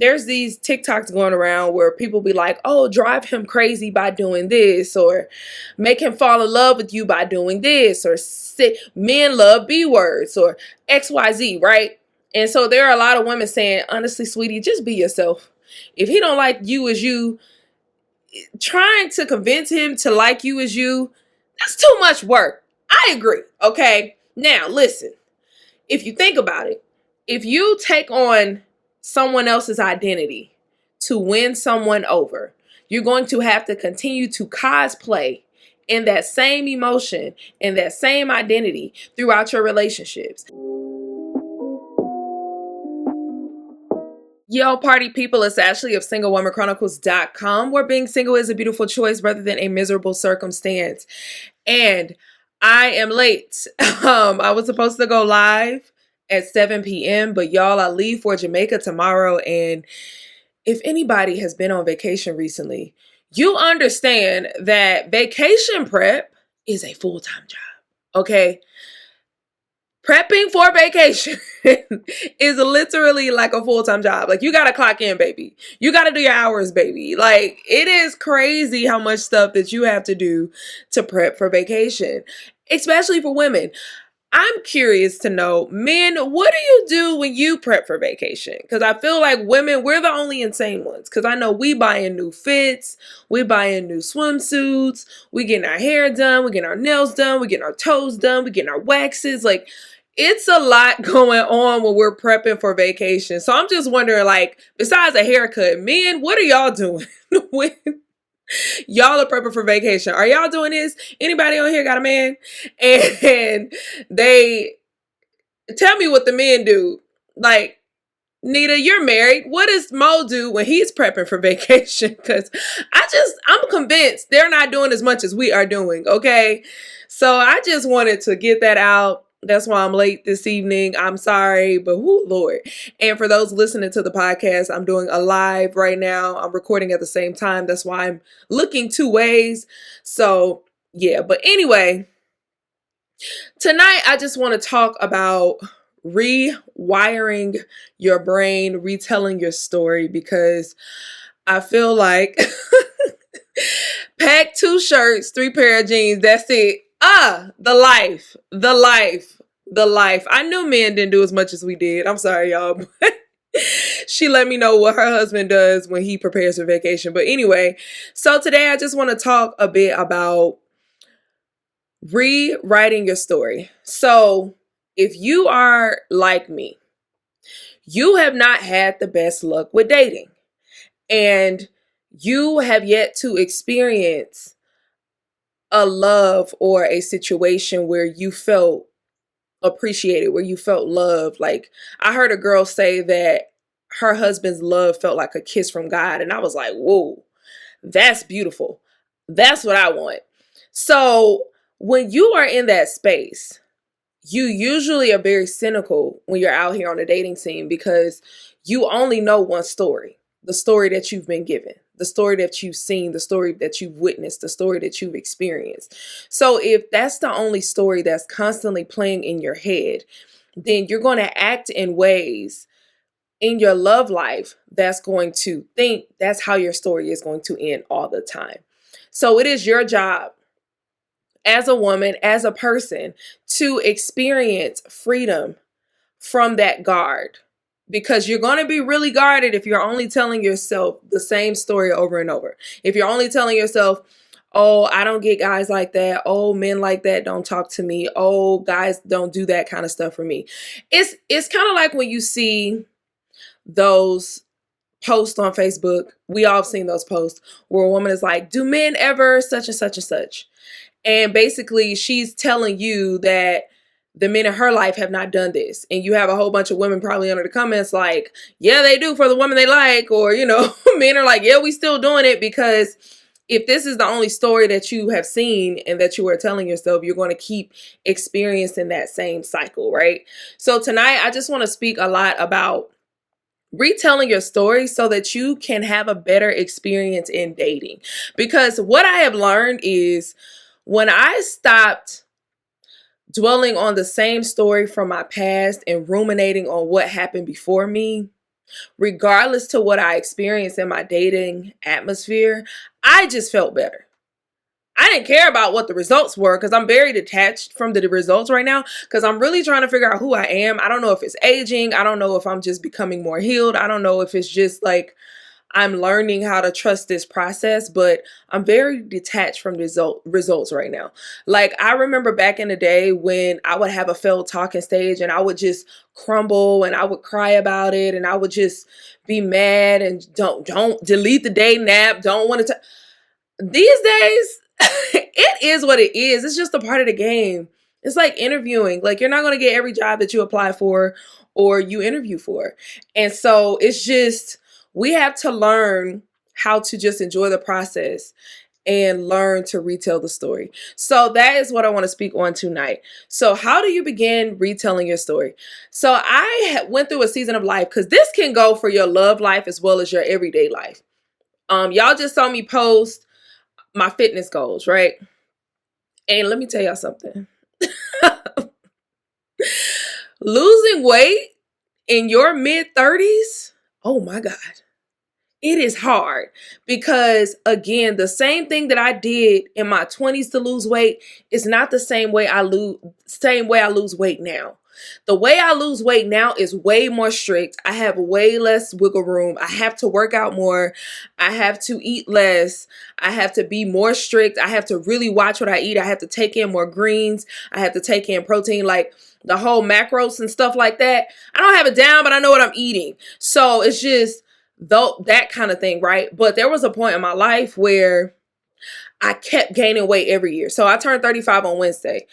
there's these TikToks going around where people be like, oh, drive him crazy by doing this, or make him fall in love with you by doing this, or men love B words, or XYZ, right? And so there are a lot of women saying, honestly, sweetie, just be yourself. If he don't like you as you, trying to convince him to like you as you, that's too much work. I agree. Okay. Now, listen, if you think about it, if you take on someone else's identity to win someone over, you're going to have to continue to cosplay in that same emotion and that same identity throughout your relationships. Yo, party people, it's Ashley of SingleWomanChronicles.com, where being single is a beautiful choice rather than a miserable circumstance. And I am late. I was supposed to go live at 7 p.m., but y'all, I leave for Jamaica tomorrow. And if anybody has been on vacation recently, you understand that vacation prep is a full-time job, okay? Prepping for vacation is literally like a full-time job. Like, you got to clock in, baby. You got to do your hours, baby. Like, it is crazy how much stuff that you have to do to prep for vacation, especially for women. I'm curious to know, men, what do you do when you prep for vacation? Because I feel like women, we're the only insane ones. Because I know we buying new fits, we buying new swimsuits, we getting our hair done, we getting our nails done, we getting our toes done, we getting our waxes. Like, it's a lot going on when we're prepping for vacation. So I'm just wondering, like, besides a haircut, men, what are y'all doing when y'all are prepping for vacation? Are y'all doing this? Anybody on here got a man? And they tell me what the men do. Like, Nita, you're married. What does Mo do when he's prepping for vacation? Because I'm convinced they're not doing as much as we are doing, okay? So I just wanted to get that out. That's why I'm late this evening. I'm sorry, but whoo, Lord. And for those listening to the podcast, I'm doing a live right now. I'm recording at the same time. That's why I'm looking two ways. So, yeah. But anyway, tonight I just want to talk about rewiring your brain, retelling your story, because I feel like pack 2 shirts, 3 pair of jeans, that's it. The life. I knew men didn't do as much as we did. I'm sorry, y'all. She let me know what her husband does when he prepares for vacation. But anyway, so today I just want to talk a bit about rewriting your story. So if you are like me, you have not had the best luck with dating, and you have yet to experience a love or a situation where you felt appreciated, where you felt loved. Like, I heard a girl say that her husband's love felt like a kiss from God. And I was like, whoa, that's beautiful. That's what I want. So when you are in that space, you usually are very cynical when you're out here on the dating scene, because you only know one story, the story that you've been given, the story that you've seen, the story that you've witnessed, the story that you've experienced. So if that's the only story that's constantly playing in your head, then you're going to act in ways in your love life that's going to think that's how your story is going to end all the time. So it is your job as a woman, as a person, to experience freedom from that guard. Because you're going to be really guarded if you're only telling yourself the same story over and over. If you're only telling yourself, oh, I don't get guys like that. Oh, men like that don't talk to me. Oh, guys don't do that kind of stuff for me. It's kind of like when you see those posts on Facebook. We all have seen those posts where a woman is like, do men ever such and such and such? And basically she's telling you that the men in her life have not done this. And you have a whole bunch of women probably under the comments like, yeah, they do for the woman they like. Or, men are like, yeah, we still doing it. Because if this is the only story that you have seen and that you are telling yourself, you're going to keep experiencing that same cycle, right? So tonight, I just want to speak a lot about retelling your story so that you can have a better experience in dating. Because what I have learned is when I stopped dwelling on the same story from my past and ruminating on what happened before me, regardless to what I experienced in my dating atmosphere, I just felt better. I didn't care about what the results were because I'm very detached from the results right now because I'm really trying to figure out who I am. I don't know if it's aging. I don't know if I'm just becoming more healed. I don't know if it's just like I'm learning how to trust this process, but I'm very detached from results right now. Like I remember back in the day when I would have a failed talking stage and I would just crumble and I would cry about it and I would just be mad and don't delete the dating app. Don't want to. These days, it is what it is. It's just a part of the game. It's like interviewing. Like you're not going to get every job that you apply for or you interview for. And so it's just, we have to learn how to just enjoy the process and learn to retell the story. So that is what I want to speak on tonight. So how do you begin retelling your story? So I went through a season of life because this can go for your love life as well as your everyday life. Y'all just saw me post my fitness goals, right? And let me tell y'all something. Losing weight in your mid 30s, oh my God. It is hard because again, the same thing that I did in my 20s to lose weight is not the same way I lose weight now. The way I lose weight now is way more strict. I have way less wiggle room. I have to work out more. I have to eat less. I have to be more strict. I have to really watch what I eat. I have to take in more greens. I have to take in protein, like the whole macros and stuff like that. I don't have it down, but I know what I'm eating. So it's just that kind of thing, right? But there was a point in my life where I kept gaining weight every year. So I turned 35 on Wednesday.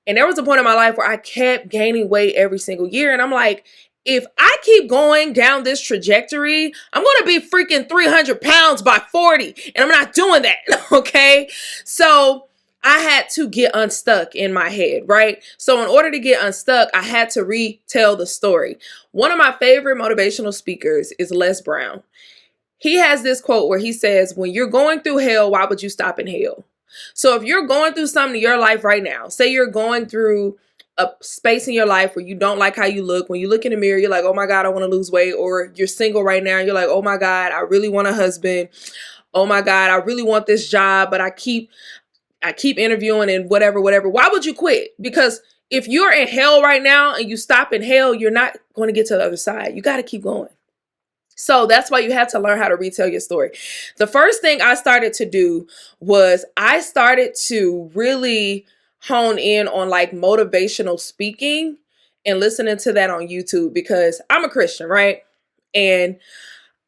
And there was a point in my life where I kept gaining weight every single year. And I'm like, if I keep going down this trajectory, I'm going to be freaking 300 pounds by 40. And I'm not doing that. Okay. So I had to get unstuck in my head, right? So in order to get unstuck, I had to retell the story. One of my favorite motivational speakers is Les Brown. He has this quote where he says, when you're going through hell, why would you stop in hell? So if you're going through something in your life right now, say you're going through a space in your life where you don't like how you look. When you look in the mirror, you're like, oh my God, I want to lose weight. Or you're single right now. And you're like, oh my God, I really want a husband. Oh my God, I really want this job, but I keep interviewing and whatever. Why would you quit? Because if you're in hell right now and you stop in hell, you're not going to get to the other side. You got to keep going. So that's why you have to learn how to retell your story. The first thing I started to do was I started to really hone in on like motivational speaking and listening to that on YouTube because I'm a Christian, right? And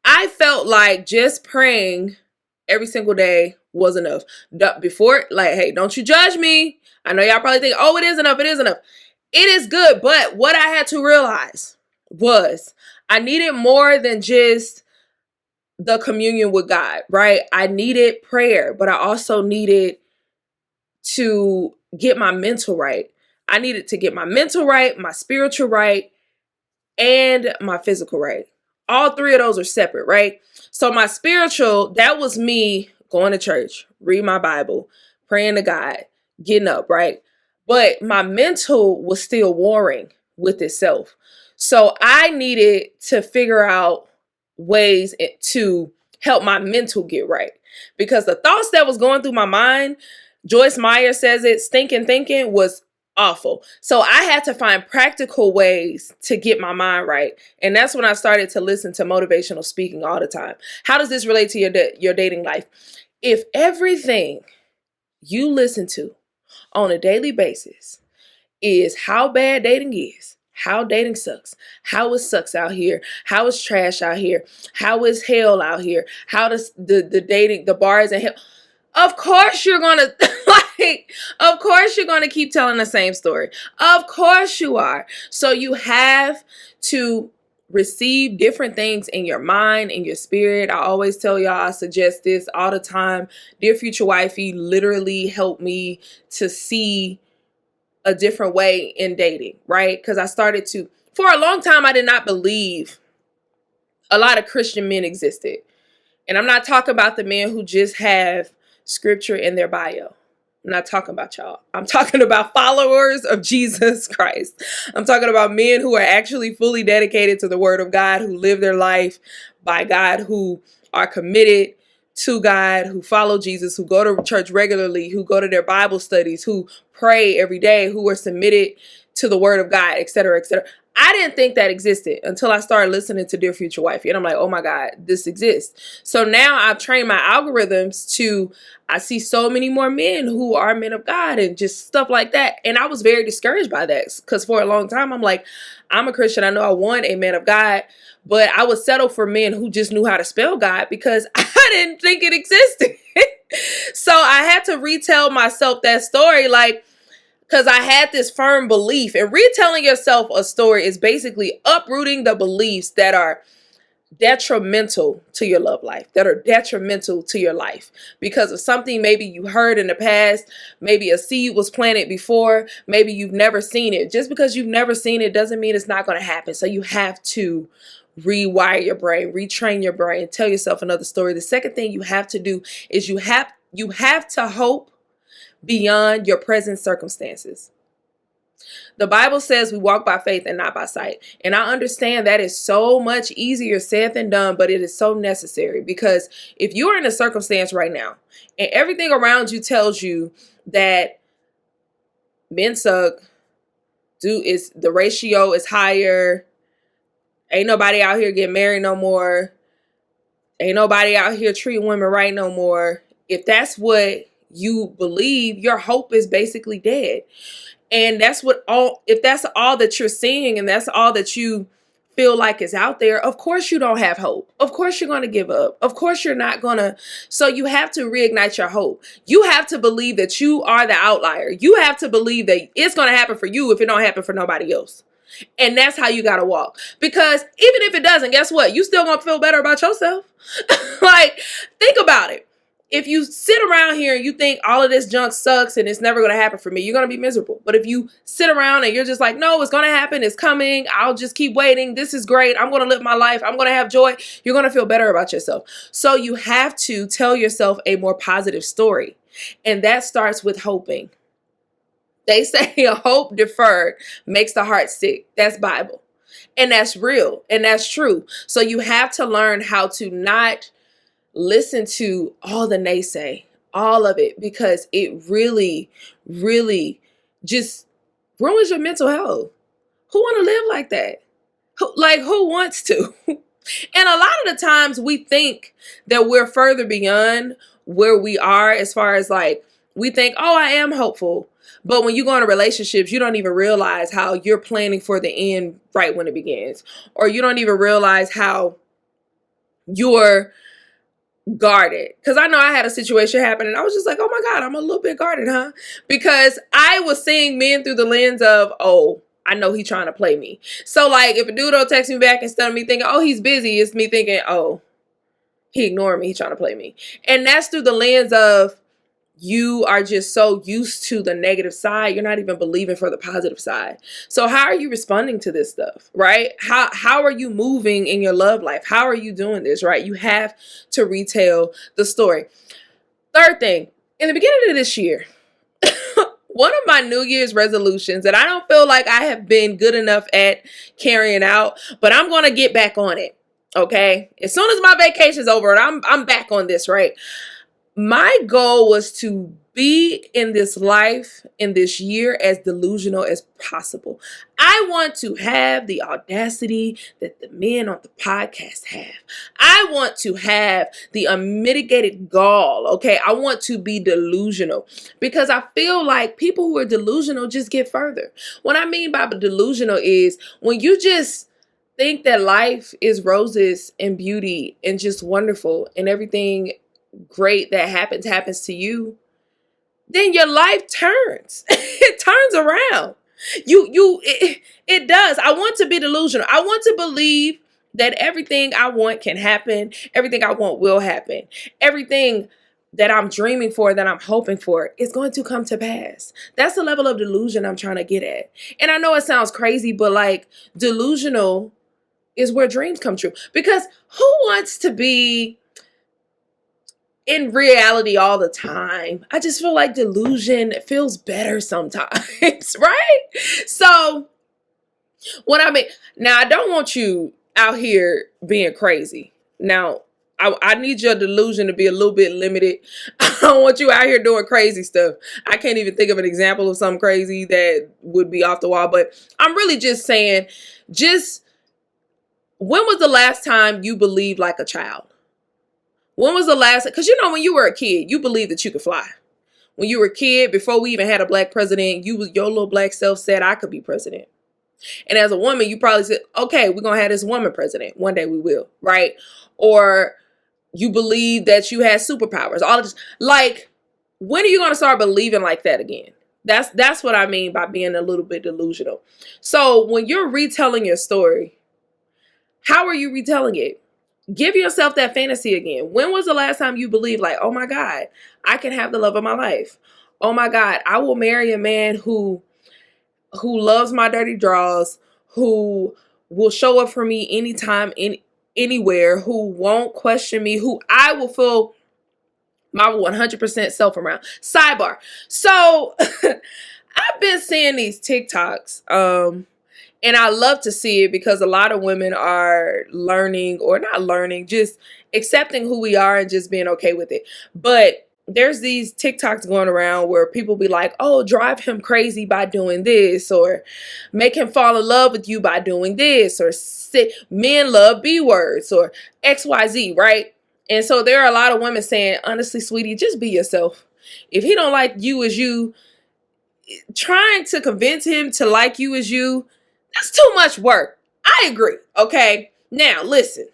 I felt like just praying every single day was enough. Before, like, hey, don't you judge me. I know y'all probably think, oh, it is enough. It is enough. It is good. But what I had to realize was I needed more than just the communion with God, right? I needed prayer, but I also needed to get my mental right. I needed to get my mental right, my spiritual right, and my physical right. All three of those are separate, right? So my spiritual, that was me going to church, read my Bible, praying to God, getting up, right? But my mental was still warring with itself. So I needed to figure out ways to help my mental get right. Because the thoughts that was going through my mind, Joyce Meyer says it, stinking thinking was awful. So I had to find practical ways to get my mind right. And that's when I started to listen to motivational speaking all the time. How does this relate to your dating life? If everything you listen to on a daily basis is how bad dating is, how dating sucks, how it sucks out here, how it's trash out here, how it's hell out here, how does the dating, the bars and hell, of course you're gonna of course you're gonna keep telling the same story. Of course you are. So you have to receive different things in your mind, in your spirit. I always tell y'all, I suggest this all the time. Dear Future Wifey literally helped me to see a different way in dating, right? Because I started to, for a long time, I did not believe a lot of Christian men existed. And I'm not talking about the men who just have scripture in their bio. I'm not talking about y'all. I'm talking about followers of Jesus Christ. I'm talking about men who are actually fully dedicated to the word of God, who live their life by God, who are committed to God, who follow Jesus, who go to church regularly, who go to their Bible studies, who pray every day, who are submitted to the word of God, etc., etc. I didn't think that existed until I started listening to Dear Future Wifey. And I'm like, oh my God, this exists. So now I've trained my algorithms to, I see so many more men who are men of God and just stuff like that. And I was very discouraged by that because for a long time, I'm like, I'm a Christian. I know I want a man of God, but I would settle for men who just knew how to spell God because I didn't think it existed. So I had to retell myself that story, like, because I had this firm belief, and retelling yourself a story is basically uprooting the beliefs that are detrimental to your love life, that are detrimental to your life because of something maybe you heard in the past, maybe a seed was planted before, maybe you've never seen it. Just because you've never seen it doesn't mean it's not going to happen. So you have to rewire your brain, retrain your brain, tell yourself another story. The second thing you have to do is you have to hope beyond your present circumstances. The Bible says we walk by faith and not by sight. And I understand that is so much easier said than done, but it is so necessary because if you're in a circumstance right now and everything around you tells you that men suck, the ratio is higher, ain't nobody out here getting married no more, ain't nobody out here treating women right no more. If that's what you believe, your hope is basically dead. And if that's all that you're seeing and that's all that you feel like is out there, of course you don't have hope. Of course you're going to give up. Of course you're not going to. So you have to reignite your hope. You have to believe that you are the outlier. You have to believe that it's going to happen for you if it don't happen for nobody else. And that's how you got to walk. Because even if it doesn't, guess what? You still going to feel better about yourself. Like, think about it. If you sit around here and you think all of this junk sucks and it's never going to happen for me, you're going to be miserable. But if you sit around and you're just like, no, it's going to happen. It's coming. I'll just keep waiting. This is great. I'm going to live my life. I'm going to have joy. You're going to feel better about yourself. So you have to tell yourself a more positive story. And that starts with hoping. They say a hope deferred makes the heart sick. That's Bible. And that's real. And that's true. So you have to learn how to not listen to all the naysay, all of it, because it really, really just ruins your mental health. Who want to live like that? Who wants to? And a lot of the times we think that we're further beyond where we are as far as like, we think, oh, I am hopeful. But when you go into relationships, you don't even realize how you're planning for the end right when it begins. Or you don't even realize how you're guarded. Because I know I had a situation happen and I was just like, oh my God, I'm a little bit guarded, huh? Because I was seeing men through the lens of, oh, I know he's trying to play me. So like if a dude don't text me back, instead of me thinking, oh, he's busy, it's me thinking, oh, he ignored me, he's trying to play me. And that's through the lens of you are just so used to the negative side, you're not even believing for the positive side. So how are you responding to this stuff, right? How are you moving in your love life? How are you doing this, right? You have to retell the story. Third thing, in the beginning of this year, one of my New Year's resolutions that I don't feel like I have been good enough at carrying out, but I'm going to get back on it, okay? As soon as my vacation's over and I'm back on this, right? My goal was to be in this life, in this year, as delusional as possible. I want to have the audacity that the men on the podcast have. I want to have the unmitigated gall, okay? I want to be delusional because I feel like people who are delusional just get further. What I mean by delusional is when you just think that life is roses and beauty and just wonderful and everything great that happens to you, then your life turns. It turns around. It does. I want to be delusional. I want to believe that everything I want can happen. Everything I want will happen. Everything that I'm dreaming for, that I'm hoping for, is going to come to pass. That's the level of delusion I'm trying to get at. And I know it sounds crazy, but like delusional is where dreams come true. Because who wants to be in reality all the time. I just feel like delusion feels better sometimes, right? So what I mean, now I don't want you out here being crazy. Now, I need your delusion to be a little bit limited. I don't want you out here doing crazy stuff. I can't even think of an example of something crazy that would be off the wall. But I'm really just saying, just when was the last time you believed like a child? When was the last? Because you know, when you were a kid, you believed that you could fly. When you were a kid, before we even had a black president, your little black self said, I could be president. And as a woman, you probably said, okay, we're going to have this woman president. One day we will, right? Or you believe that you had superpowers. All of this. Like, when are you going to start believing like that again? That's what I mean by being a little bit delusional. So when you're retelling your story, how are you retelling it? Give yourself that fantasy again. When was the last time you believed like, oh my God, I can have the love of my life. Oh my God, I will marry a man who loves my dirty draws, who will show up for me anytime, anywhere, who won't question me, who I will feel my 100% self around. Sidebar. So I've been seeing these TikToks, and I love to see it because a lot of women are learning, or not learning, just accepting who we are and just being okay with it. But there's these TikToks going around where people be like, oh, drive him crazy by doing this, or make him fall in love with you by doing this, or men love B words, or XYZ, right? And so there are a lot of women saying, honestly, sweetie, just be yourself. If he don't like you as you, trying to convince him to like you as you, that's too much work. I agree. Okay. Now listen,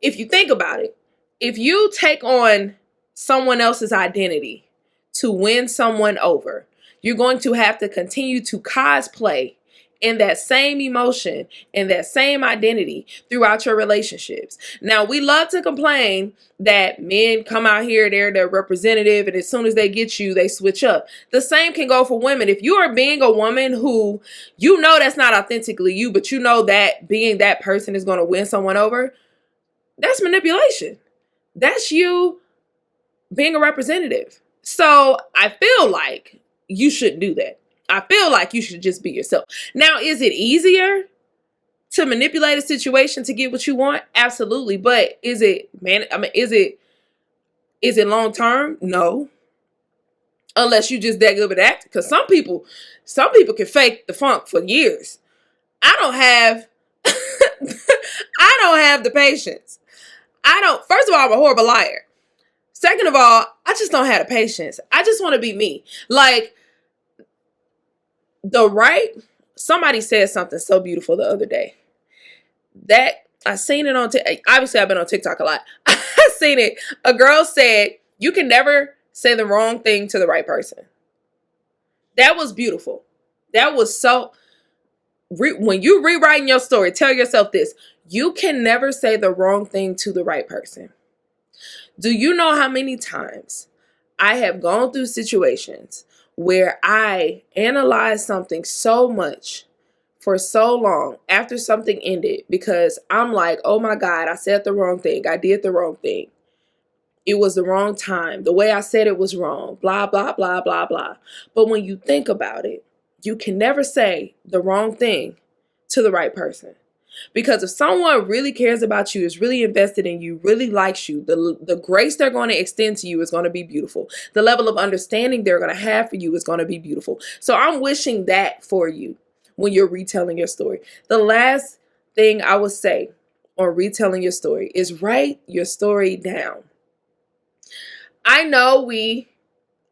if you think about it, if you take on someone else's identity to win someone over, you're going to have to continue to cosplay in that same emotion and that same identity throughout your relationships. Now, we love to complain that men come out here, they're the representative, and as soon as they get you, they switch up. The same can go for women. If you are being a woman who you know that's not authentically you, but you know that being that person is going to win someone over, that's manipulation. That's you being a representative. So I feel like you shouldn't do that. I feel like you should just be yourself. Now, is it easier to manipulate a situation to get what you want? Absolutely. But is it long term? No. Unless you just that good at acting. Because some people can fake the funk for years. I don't have the patience. First of all, I'm a horrible liar. Second of all, I just don't have the patience. I just want to be me. Like, somebody said something so beautiful the other day that I seen it on obviously I've been on TikTok a lot. I seen it. A girl said, you can never say the wrong thing to the right person. That was beautiful. That was so, when you rewriting your story, tell yourself this: you can never say the wrong thing to the right person. Do you know how many times I have gone through situations where I analyzed something so much for so long after something ended because I'm like, oh my God, I said the wrong thing. I did the wrong thing. It was the wrong time. The way I said it was wrong. Blah, blah, blah, blah, blah. But when you think about it, you can never say the wrong thing to the right person. Because if someone really cares about you, is really invested in you, really likes you, the grace they're going to extend to you is going to be beautiful. The level of understanding they're going to have for you is going to be beautiful. So I'm wishing that for you when you're retelling your story. The last thing I would say on retelling your story is write your story down. I know we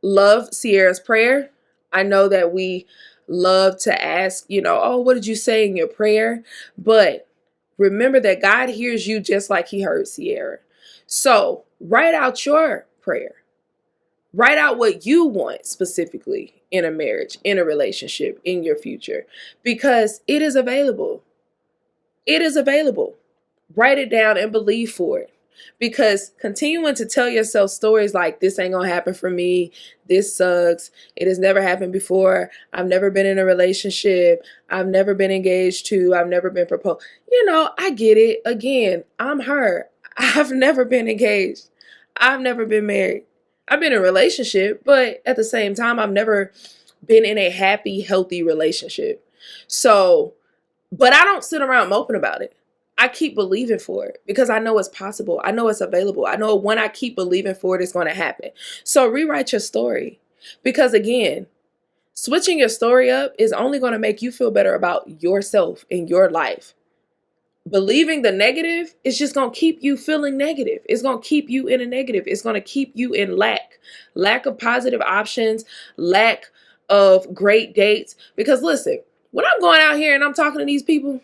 love Sierra's prayer. I know that we love to ask, oh, what did you say in your prayer? But remember that God hears you just like he heard Sierra. So write out your prayer. Write out what you want specifically in a marriage, in a relationship, in your future, because it is available. It is available. Write it down and believe for it. Because continuing to tell yourself stories like, this ain't gonna happen for me, this sucks, it has never happened before, I've never been in a relationship, I've never been engaged to, I've never been proposed. I get it. Again, I'm her. I've never been engaged. I've never been married. I've been in a relationship, but at the same time, I've never been in a happy, healthy relationship. So, but I don't sit around moping about it. I keep believing for it because I know it's possible. I know it's available. I know when I keep believing for it, it's going to happen. So rewrite your story because again, switching your story up is only going to make you feel better about yourself and your life. Believing the negative is just going to keep you feeling negative. It's going to keep you in a negative. It's going to keep you in lack of positive options, lack of great dates. Because listen, when I'm going out here and I'm talking to these people,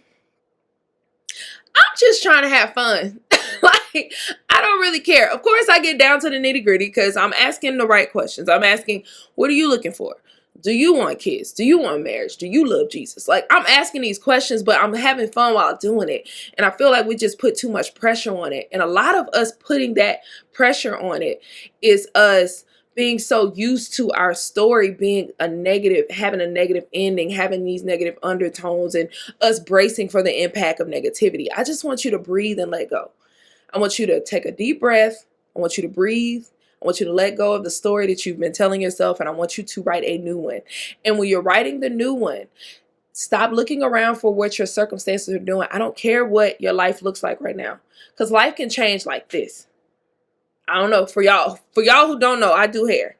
I'm just trying to have fun. Like, I don't really care. Of course, I get down to the nitty gritty because I'm asking the right questions. I'm asking, what are you looking for? Do you want kids? Do you want marriage? Do you love Jesus? Like, I'm asking these questions, but I'm having fun while doing it. And I feel like we just put too much pressure on it. And a lot of us putting that pressure on it is us being so used to our story being a negative, having a negative ending, having these negative undertones, and us bracing for the impact of negativity. I just want you to breathe and let go. I want you to take a deep breath. I want you to breathe. I want you to let go of the story that you've been telling yourself, and I want you to write a new one. And when you're writing the new one, stop looking around for what your circumstances are doing. I don't care what your life looks like right now, because life can change like this. I don't know, for y'all who don't know, I do hair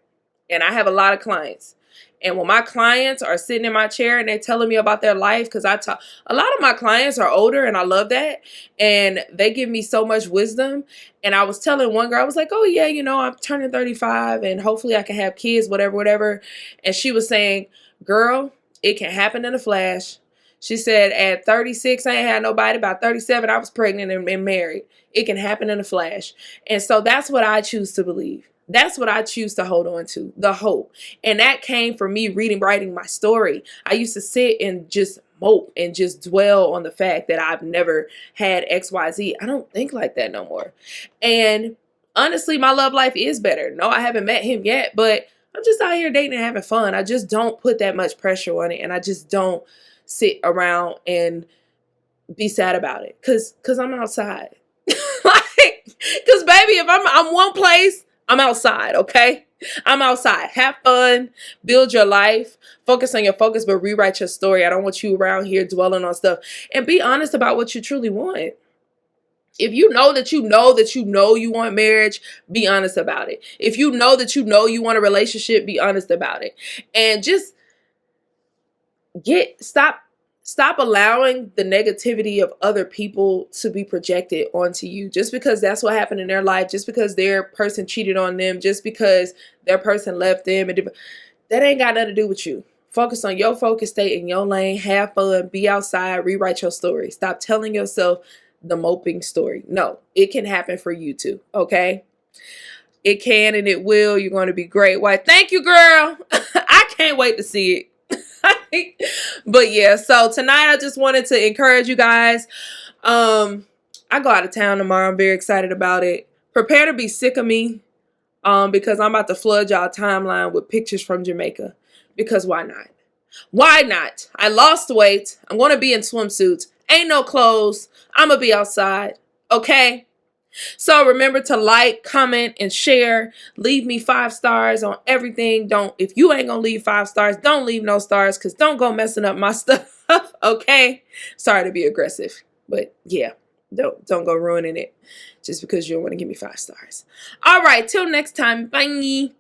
and I have a lot of clients. And when my clients are sitting in my chair and they're telling me about their life, because a lot of my clients are older and I love that. And they give me so much wisdom. And I was telling one girl, I was like, oh yeah, I'm turning 35 and hopefully I can have kids, whatever. And she was saying, girl, it can happen in a flash. She said, at 36, I ain't had nobody. About 37, I was pregnant and married. It can happen in a flash. And so that's what I choose to believe. That's what I choose to hold on to, the hope. And that came from me writing my story. I used to sit and just mope and just dwell on the fact that I've never had XYZ. I don't think like that no more. And honestly, my love life is better. No, I haven't met him yet, but I'm just out here dating and having fun. I just don't put that much pressure on it. And I just don't sit around and be sad about it. Cause I'm outside. Cause baby, if I'm one place, I'm outside, okay? I'm outside. Have fun. Build your life. Focus on your focus, but rewrite your story. I don't want you around here dwelling on stuff. And be honest about what you truly want. If you know that you want marriage, be honest about it. If you know that you want a relationship, be honest about it. And just stop allowing the negativity of other people to be projected onto you just because that's what happened in their life, just because their person cheated on them, just because their person left them. That ain't got nothing to do with you. Focus on your focus, stay in your lane, have fun, be outside, rewrite your story. Stop telling yourself the moping story. No, it can happen for you too, okay? It can and it will. You're going to be great. Why? Thank you, girl. I can't wait to see it. But yeah, so tonight I just wanted to encourage you guys. I go out of town tomorrow. I'm very excited about it. Prepare to be sick of me because I'm about to flood y'all timeline with pictures from Jamaica. Because why not? Why not? I lost weight. I'm going to be in swimsuits. Ain't no clothes. I'm going to be outside. Okay? So remember to like, comment, and share. Leave me 5 stars on everything. If you ain't gonna leave 5 stars, don't leave no stars, because don't go messing up my stuff. Okay? Sorry to be aggressive, but yeah, don't go ruining it just because you don't want to give me 5 stars. All right, till next time. Bye.